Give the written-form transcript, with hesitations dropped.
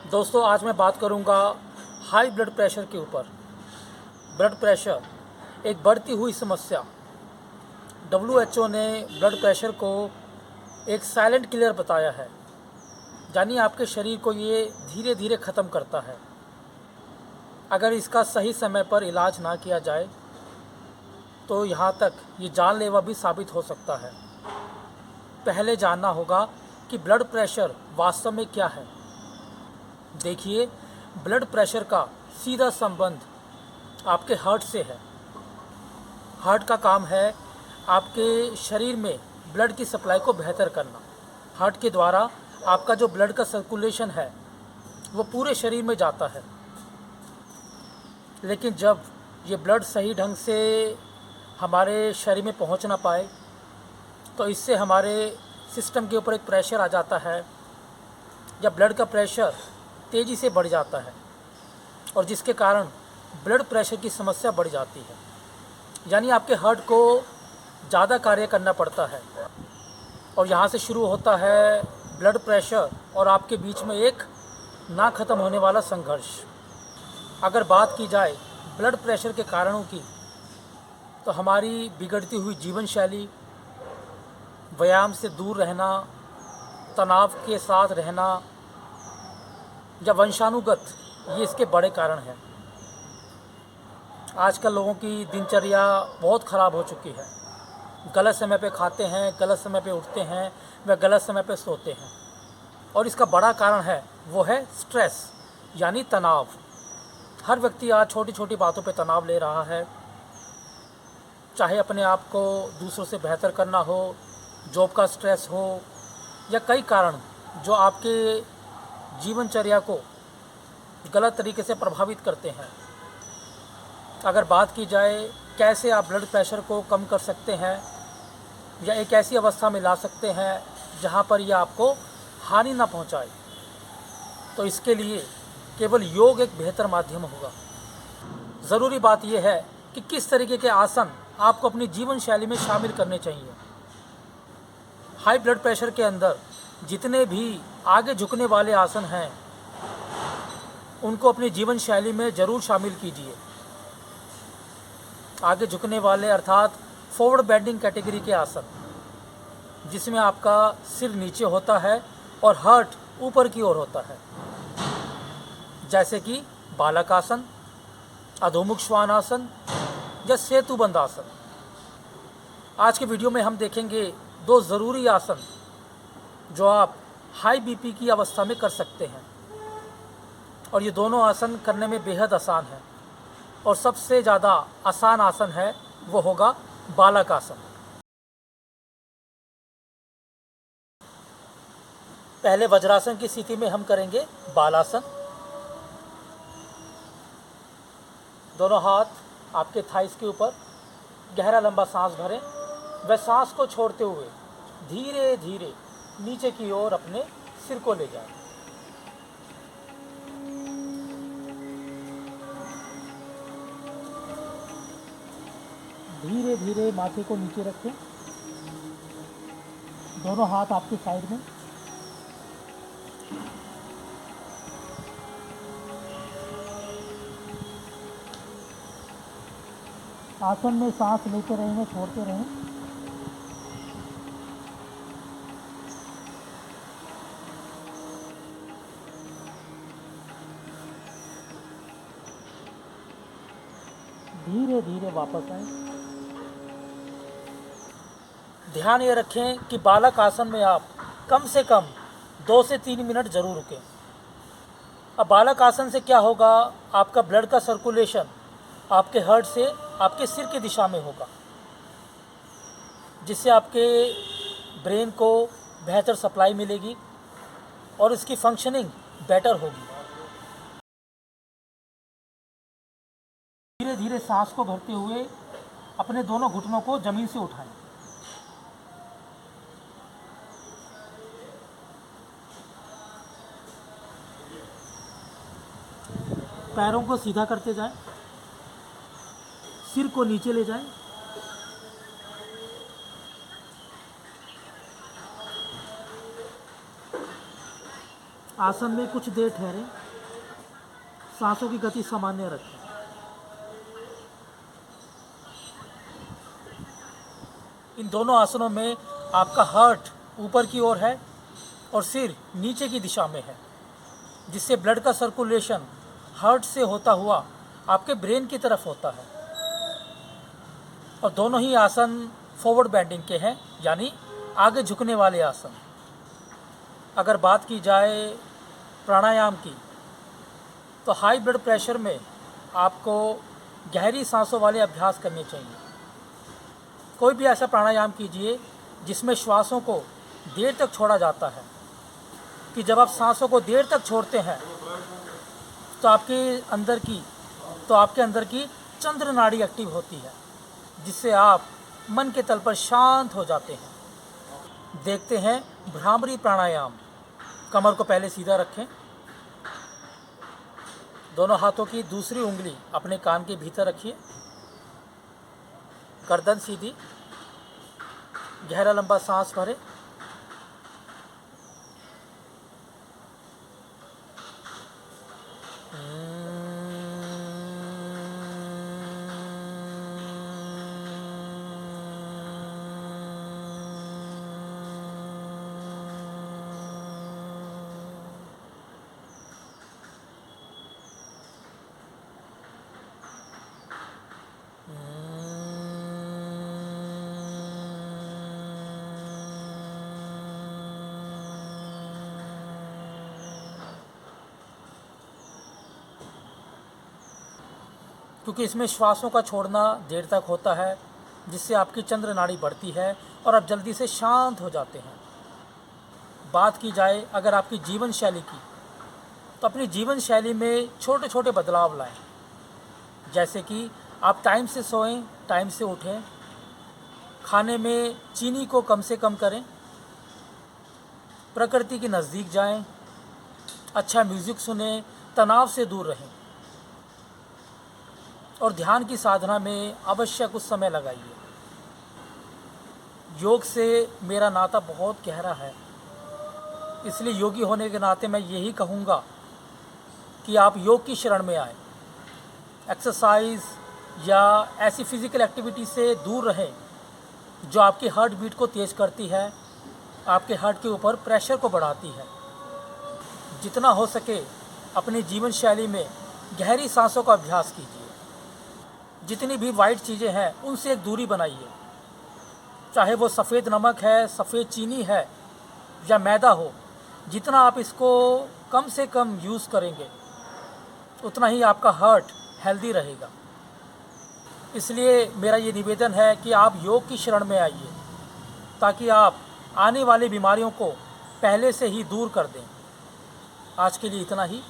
दोस्तों, आज मैं बात करूंगा हाई ब्लड प्रेशर के ऊपर। ब्लड प्रेशर एक बढ़ती हुई समस्या। WHO ने ब्लड प्रेशर को एक साइलेंट किलर बताया है, यानी आपके शरीर को ये धीरे धीरे ख़त्म करता है। अगर इसका सही समय पर इलाज ना किया जाए तो यहाँ तक ये जानलेवा भी साबित हो सकता है। पहले जानना होगा कि ब्लड प्रेशर वास्तव में क्या है। देखिए, ब्लड प्रेशर का सीधा संबंध आपके हार्ट से है। हार्ट का काम है आपके शरीर में ब्लड की सप्लाई को बेहतर करना। हार्ट के द्वारा आपका जो ब्लड का सर्कुलेशन है वो पूरे शरीर में जाता है। लेकिन जब ये ब्लड सही ढंग से हमारे शरीर में पहुंच ना पाए तो इससे हमारे सिस्टम के ऊपर एक प्रेशर आ जाता है। जब ब्लड का प्रेशर तेज़ी से बढ़ जाता है और जिसके कारण ब्लड प्रेशर की समस्या बढ़ जाती है, यानी आपके हार्ट को ज़्यादा कार्य करना पड़ता है और यहाँ से शुरू होता है ब्लड प्रेशर और आपके बीच में एक ना ख़त्म होने वाला संघर्ष। अगर बात की जाए ब्लड प्रेशर के कारणों की, तो हमारी बिगड़ती हुई जीवन शैली, व्यायाम से दूर रहना, तनाव के साथ रहना या वंशानुगत, ये इसके बड़े कारण हैं। आजकल लोगों की दिनचर्या बहुत ख़राब हो चुकी है। गलत समय पे खाते हैं, गलत समय पे उठते हैं, व गलत समय पे सोते हैं। और इसका बड़ा कारण है वो है स्ट्रेस, यानी तनाव। हर व्यक्ति आज छोटी छोटी बातों पे तनाव ले रहा है, चाहे अपने आप को दूसरों से बेहतर करना हो, जॉब का स्ट्रेस हो, या कई कारण जो आपके जीवनचर्या को गलत तरीके से प्रभावित करते हैं। अगर बात की जाए कैसे आप ब्लड प्रेशर को कम कर सकते हैं या एक ऐसी अवस्था में ला सकते हैं जहां पर यह आपको हानि ना पहुंचाए, तो इसके लिए केवल योग एक बेहतर माध्यम होगा। ज़रूरी बात यह है कि किस तरीके के आसन आपको अपनी जीवन शैली में शामिल करने चाहिए। हाई ब्लड प्रेशर के अंदर जितने भी आगे झुकने वाले आसन हैं उनको अपनी जीवन शैली में ज़रूर शामिल कीजिए। आगे झुकने वाले अर्थात फॉरवर्ड बेंडिंग कैटेगरी के आसन, जिसमें आपका सिर नीचे होता है और हार्ट ऊपर की ओर होता है, जैसे कि बालक आसन, अधोमुख श्वान आसन या सेतुबंद आसन। आज के वीडियो में हम देखेंगे दो ज़रूरी आसन जो आप हाई बीपी की अवस्था में कर सकते हैं, और ये दोनों आसन करने में बेहद आसान है। और सबसे ज़्यादा आसान आसन है वो होगा बालक आसन। पहले वज्रासन की स्थिति में हम करेंगे बालासन। दोनों हाथ आपके थाइस के ऊपर, गहरा लंबा सांस भरें व सांस को छोड़ते हुए धीरे धीरे नीचे की ओर अपने सिर को ले जाएं। धीरे धीरे माथे को नीचे रखें, दोनों हाथ आपके साइड में। आसन में सांस लेते रहें, छोड़ते रहें। धीरे धीरे वापस आए। ध्यान ये रखें कि बालक आसन में आप कम से कम 2 से 3 मिनट ज़रूर रुकें। अब बालक आसन से क्या होगा, आपका ब्लड का सर्कुलेशन आपके हार्ट से आपके सिर की दिशा में होगा, जिससे आपके ब्रेन को बेहतर सप्लाई मिलेगी और इसकी फंक्शनिंग बेटर होगी। धीरे धीरे सांस को भरते हुए अपने दोनों घुटनों को ज़मीन से उठाएं। पैरों को सीधा करते जाएं, सिर को नीचे ले जाएं। आसन में कुछ देर ठहरें, सांसों की गति सामान्य रखें। इन दोनों आसनों में आपका हार्ट ऊपर की ओर है और सिर नीचे की दिशा में है, जिससे ब्लड का सर्कुलेशन हार्ट से होता हुआ आपके ब्रेन की तरफ होता है। और दोनों ही आसन फॉरवर्ड बेंडिंग के हैं, यानी आगे झुकने वाले आसन। अगर बात की जाए प्राणायाम की, तो हाई ब्लड प्रेशर में आपको गहरी सांसों वाले अभ्यास करने चाहिए। कोई भी ऐसा प्राणायाम कीजिए जिसमें श्वासों को देर तक छोड़ा जाता है, कि जब आप सांसों को देर तक छोड़ते हैं तो आपके अंदर की चंद्र नाड़ी एक्टिव होती है, जिससे आप मन के तल पर शांत हो जाते हैं। देखते हैं भ्रामरी प्राणायाम। कमर को पहले सीधा रखें, दोनों हाथों की दूसरी उंगली अपने कान के भीतर रखिए, गर्दन सीधी, गहरा लंबा सांस भरें। क्योंकि इसमें श्वासों का छोड़ना देर तक होता है, जिससे आपकी चंद्र नाड़ी बढ़ती है और आप जल्दी से शांत हो जाते हैं। बात की जाए अगर आपकी जीवन शैली की, तो अपनी जीवन शैली में छोटे छोटे बदलाव लाएं, जैसे कि आप टाइम से सोएं, टाइम से उठें, खाने में चीनी को कम से कम करें, प्रकृति के नज़दीक जाएं, अच्छा म्यूज़िक सुनें, तनाव से दूर रहें और ध्यान की साधना में अवश्य कुछ समय लगाइए। योग से मेरा नाता बहुत गहरा है, इसलिए योगी होने के नाते मैं यही कहूँगा कि आप योग की शरण में आएँ। एक्सरसाइज या ऐसी फिज़िकल एक्टिविटी से दूर रहें जो आपकी हार्ट बीट को तेज़ करती है, आपके हार्ट के ऊपर प्रेशर को बढ़ाती है। जितना हो सके अपनी जीवन शैली में गहरी सांसों का अभ्यास कीजिए। जितनी भी वाइट चीज़ें हैं उनसे एक दूरी बनाइए, चाहे वो सफ़ेद नमक है, सफ़ेद चीनी है या मैदा हो। जितना आप इसको कम से कम यूज़ करेंगे उतना ही आपका हार्ट हेल्दी रहेगा। इसलिए मेरा ये निवेदन है कि आप योग की शरण में आइए, ताकि आप आने वाली बीमारियों को पहले से ही दूर कर दें। आज के लिए इतना ही।